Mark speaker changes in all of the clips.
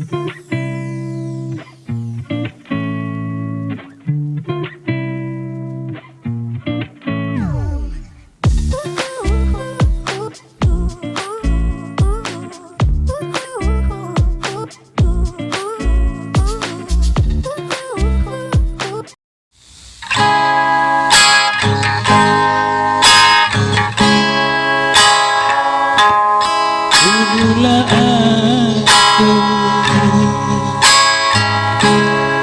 Speaker 1: Tunggulah aku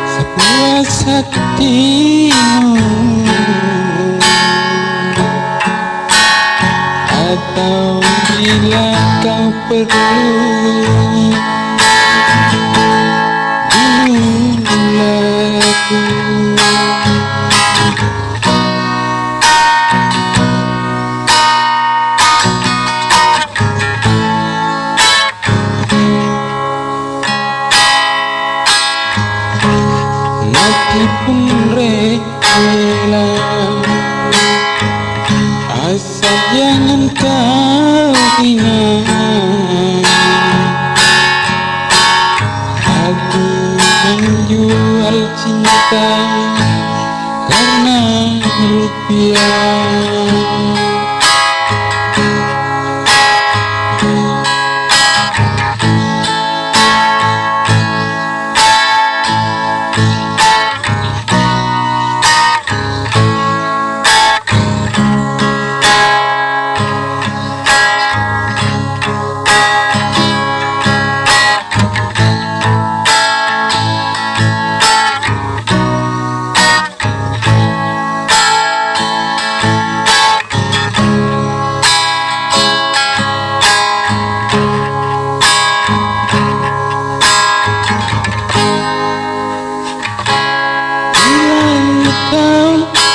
Speaker 1: sepuas hatimu, atau bila kau perlu tunggulah aku. Meskipun rela, asal jangan kau ingat aku menjual cinta karena rupiah.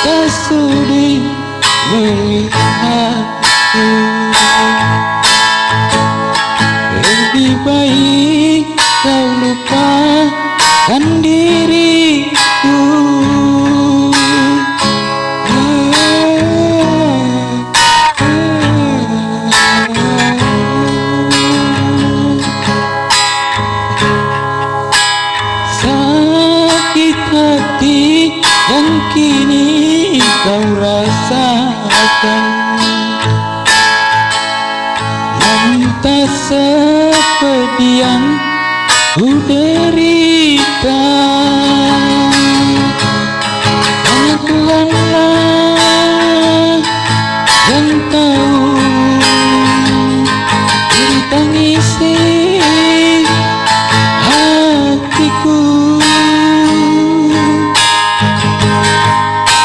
Speaker 1: Tak sudi melihatku, lebih baik kau lupakan diriku. Sakit hati yang kini kau rasakan, entah sepedih yang ku derita. Hanya Tuhanlah yang tahu diri tangisi hatiku.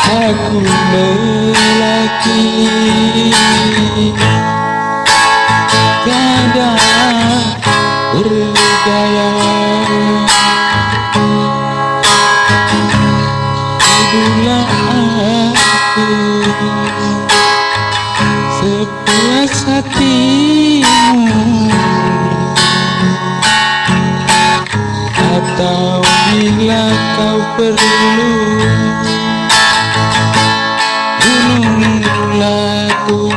Speaker 1: Aku lelaki tiada berdaya, tunggulah aku sepuas hatimu, atau bila kau perlu tunggulah aku.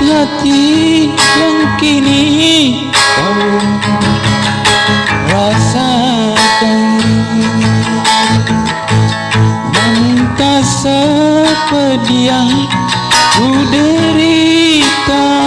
Speaker 1: Hati yang kini kau rasakan, entah sepedih yang ku derita.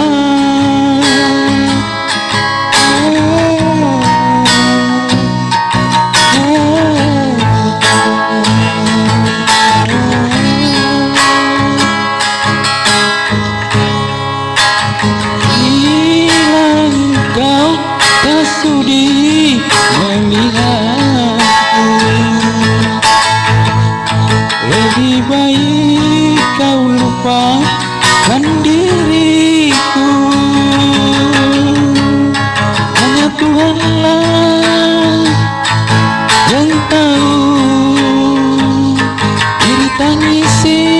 Speaker 1: Tak sudi melihatku, lebih baik kau lupakan tangisi